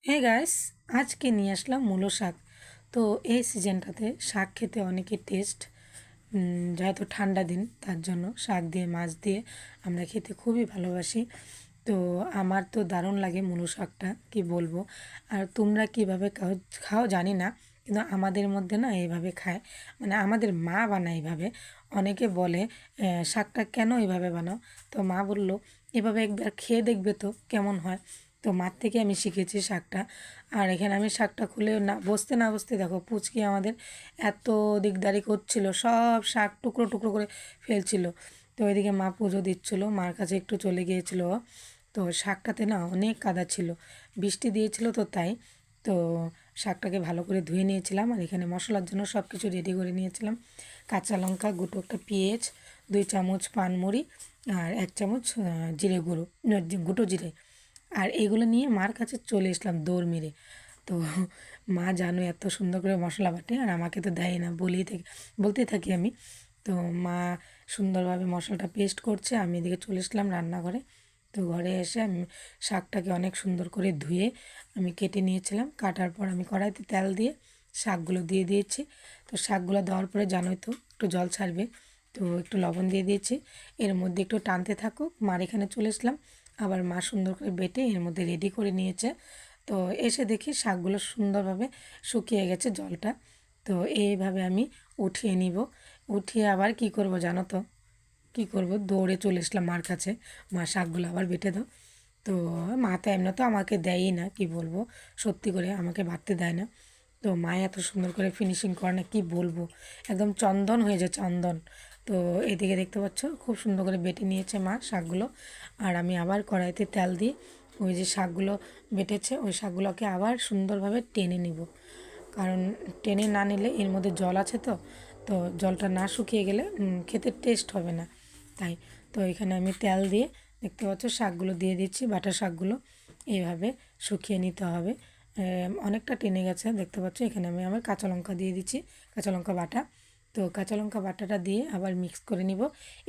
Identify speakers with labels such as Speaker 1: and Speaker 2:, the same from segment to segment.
Speaker 1: Hey guys, আজকে নিয়ে আসলাম মূলো শাক। তো এই সিজনটাতে শাক খেতে অনেকের টেস্ট, যেহেতু ঠান্ডা দিন তার জন্য শাক দিয়ে মাছ দিয়ে আমরা খেতে খুবই ভালোবাসি। তো আমার তো দারুণ লাগে মূলো শাকটা, কি বলবো। আর তোমরা কীভাবে খাও খাও জানি না, কিন্তু আমাদের মধ্যে না এইভাবে খায়, মানে আমাদের মা বানায় এইভাবে। অনেকে বলে শাকটা কেন এইভাবে বানাও?" তো মা বলল, "এভাবে একবার খেয়ে দেখবে তো কেমন হয়।" তো মার থেকে আমি শিখেছি শাকটা। আর এখানে আমি শাকটা খুলে না বসতে দেখো পুচকি আমাদের এত দিকদারি করছিল, সব শাক টুকরো টুকরো করে ফেলছিল। তো ওইদিকে মা পুজো দিচ্ছিলো, মার কাছে একটু চলে গিয়েছিল ও। তো শাকটাতে না অনেক কাদা ছিল, বৃষ্টি দিয়েছিল তো তাই। তো শাকটাকে ভালো করে ধুয়ে নিয়েছিলাম, আর এখানে মশলার জন্য সব কিছু রেডি করে নিয়েছিলাম। কাঁচা লঙ্কা, গোটো একটা পেঁয়াজ, 2 চামচ পানমুড়ি, আর 1 চামচ জিরে গুঁড়ো, গোটো জিরে। আর এগুলো নিয়ে মার কাছে চলে এসলাম দৌড় মেরে। তো মা জানো এত সুন্দর করে মশলা বাটে, আর আমাকে তো দেয় না, বলতেই থাকি আমি। তো মা সুন্দরভাবে মশলাটা পেস্ট করছে, আমি এদিকে চলে এসলাম রান্নাঘরে। তো ঘরে এসে আমি শাকটাকে অনেক সুন্দর করে ধুয়ে আমি কেটে নিয়েছিলাম। কাটার পর আমি কড়াইতে তেল দিয়ে শাকগুলো দিয়ে দিয়েছি। তো শাকগুলো দেওয়ার পরে জানোই তো একটু জল ছাড়বে, তো একটু লবণ দিয়ে দিয়েছি। এর মধ্যে একটু টানতে থাকুক, মার এখানে চলে আসলাম। আবার মা সুন্দর করে বেটে এর মধ্যে রেডি করে নিয়েছে। তো এসে দেখি শাকগুলো সুন্দরভাবে শুকিয়ে গেছে জলটা। তো এইভাবে আমি উঠিয়ে নিব। উঠিয়ে আবার কি করব জানো তো? কী করব, দৌড়ে চলে আসলাম মার কাছে, "মা শাকগুলো আবার বেটে দাও।" তো মা তো এমনি তো আমাকে দেয়ই না, কি বলবো, সত্যি করে আমাকে বাটতে দেয় না। তো মা এত সুন্দর করে ফিনিশিং করে না, কি বলবো, একদম চন্দন হয়ে যায়, চন্দন। তো এদিকে দেখতে পাচ্ছ খুব সুন্দর করে বেটে নিয়েছে মা শাকগুলো। আর আমি আবার কড়াইতে তেল দিয়ে ওই যে শাকগুলো বেটেছে ওই শাকগুলোকে আবার সুন্দরভাবে টেনে নিব। কারণ টেনে না নিলে এর মধ্যে জল আছে, তো তো জলটা না শুকিয়ে গেলে খেতে টেস্ট হবে না, তাই। তো এখানে আমি তেল দিয়ে দেখতে পাচ্ছ শাকগুলো দিয়ে দিচ্ছি, বাটা শাকগুলো এইভাবে শুকিয়ে নিতে হবে। অনেকটা টেনে গেছে দেখতে পাচ্ছ। এখানে আমি আবার কাঁচা লঙ্কা দিয়ে দিচ্ছি, কাঁচা লঙ্কা বাটা। তো কাঁচা লঙ্কা বাটাটা দিয়ে আবার মিক্স করে নিব।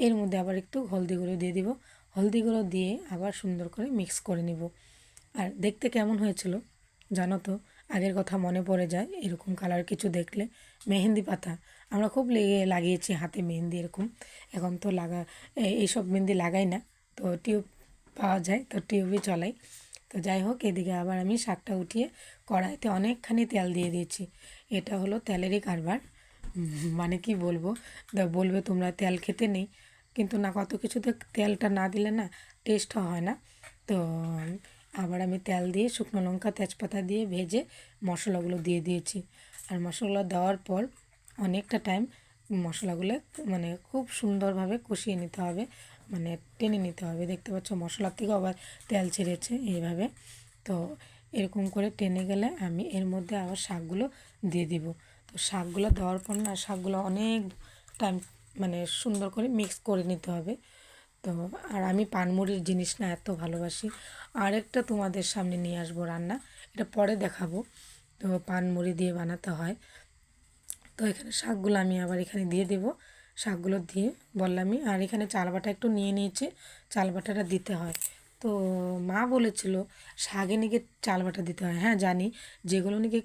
Speaker 1: এর মধ্যে আবার একটু হলদি গুঁড়ো দিয়ে দিব, হলদি গুঁড়ো দিয়ে আবার সুন্দর করে মিক্স করে নিব। আর দেখতে কেমন হয়েছিল জানো তো? আগের কথা মনে পড়ে যায় এরকম কালার কিছু দেখলে। মেহেন্দি পাতা আমরা খুব লাগিয়েছি হাতে মেহেন্দি এরকম। এখন তো এইসব মেহেন্দি লাগাই না, তো টিউব পাওয়া যায়, তো টিউবই চলাই। তো যাই হোক, এদিকে আবার আমি শাকটা উঠিয়ে কড়াইতে অনেকখানি তেল দিয়ে দিয়েছি। এটা হলো তেলেরই কারবার। মানে কি বলবো, বলবে তোমরা তেল খেতে নেই, কিন্তু না, কত কিছুতে তেলটা না দিলে না টেস্ট হয় না। তো আবার আমি তেল দিয়ে শুকনো লঙ্কা তেজপাতা দিয়ে ভেজে মশলাগুলো দিয়ে দিয়েছি। আর মশলা দেওয়ার পর অনেকটা টাইম মশলাগুলো মানে খুব সুন্দরভাবে কষিয়ে নিতে হবে, মানে টেনে নিতে হবে। দেখতে পাচ্ছ মশলার থেকেও আবার তেল ছেড়েছে এইভাবে। তো এরকম করে টেনে গেলে আমি এর মধ্যে আবার শাকগুলো দিয়ে দিব। তো শাকগুলো দেওয়ার পর না শাকগুলো অনেক টাইম মানে সুন্দর করে মিক্স করে নিতে হবে। তো আর আমি পানমুড়ির জিনিস না এত ভালোবাসি। আরেকটা তোমাদের সামনে নিয়ে আসবো রান্না, এটা পরে দেখাবো। তো পানমুড়ি দিয়ে বানাতে হয়। তো এখানে শাকগুলো আমি আবার এখানে দিয়ে দেবো, শাকগুলো দিয়ে বললামই। আর এখানে চাল বাটা একটু নিয়ে নিয়েছি, চাল বাটাটা দিতে হয়। তো মা বলেছিল শাকে নাকি চাল বাটা দিতে হয়। হ্যাঁ জানি, যেগুলো নাকি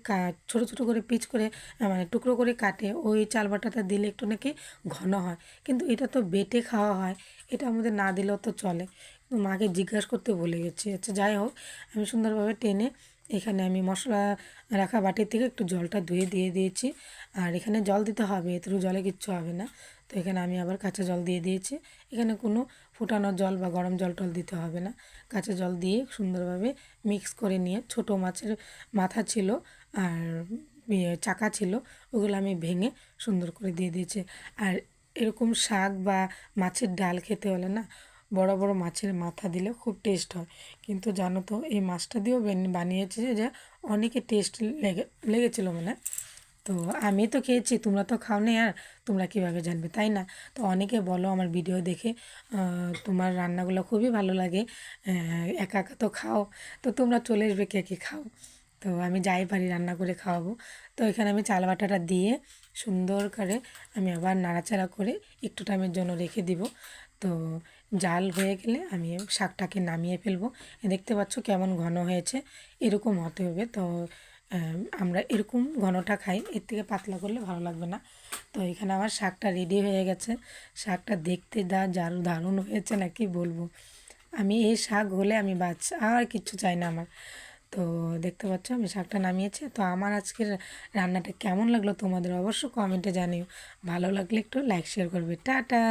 Speaker 1: ছোটো ছোটো করে পিচ করে মানে টুকরো করে কাটে ওই চাল বাটাটা দিলে একটু নাকি ঘন হয়। কিন্তু এটা তো বেটে খাওয়া হয়, এটা আমাদের না দিলেও তো চলে। কিন্তু মাকে জিজ্ঞাসা করতে ভুলে গেছি। আচ্ছা যাই হোক, আমি সুন্দরভাবে টেনে এখানে আমি মশলা রাখা বাটির থেকে একটু জলটা ধুয়ে দিয়ে দিয়েছি। আর এখানে জল দিতে হবে, এতে জলে কিচ্ছু হবে না। তো এখানে আমি আবার কাঁচা জল দিয়ে দিয়েছি। এখানে কোনো ফুটানো জল বা গরম জল টল দিতে হবে না। কাঁচা জল দিয়ে সুন্দরভাবে মিক্স করে নিয়ে ছোটো মাছের মাথা ছিল আর চাকা ছিল, ওগুলো আমি ভেঙে সুন্দর করে দিয়ে দিয়েছি। আর এরকম শাক বা মাছের ডাল খেতে হলে না বড় বড় মাছের মাথা দিলে খুব টেস্ট হয়। কিন্তু জানো তো এই মাছটা দিয়েও বানিয়েছে যে অনেকে টেস্ট লেগেছিলো মানে। তো আমি তো খেয়েছি, তোমরা তো খাওনি, আর তোমরা কীভাবে জানবে, তাই না? তো অনেকে বলো আমার ভিডিও দেখে তোমার রান্নাগুলো খুবই ভালো লাগে, একা একা তো খাও, তো তোমরা চলে আসবে কে কে খাও। তো আমি যাই পারি রান্না করে খাওয়াবো। তো এখানে আমি চাল বাটাটা দিয়ে সুন্দর করে আমি আবার নাড়াচাড়া করে একটু টাইমের জন্য রেখে দিব। তো জাল হয়ে গেলে আমি শাকটাকে নামিয়ে ফেলবো। দেখতে পাচ্ছ কেমন ঘন হয়েছে, এরকম হতে হবে। তো আমরা এরকম ঘনটা খাই, এর থেকে পাতলা করলে ভালো লাগবে না। তো এখানে আমার শাকটা রেডি হয়ে গেছে। শাকটা দেখতে দারুণ হয়েছে না কি বলবো। আমি এই শাক হলে আমি বাস আর কিচ্ছু চাই না আমার। তো দেখতে পাচ্ছ আমি শাকটা নামিয়েছি। তো আমার আজকের রান্নাটা কেমন লাগলো তোমাদের অবশ্য কমেন্টে জানিও। ভালো লাগলে একটু লাইক শেয়ার করবে। টাটা।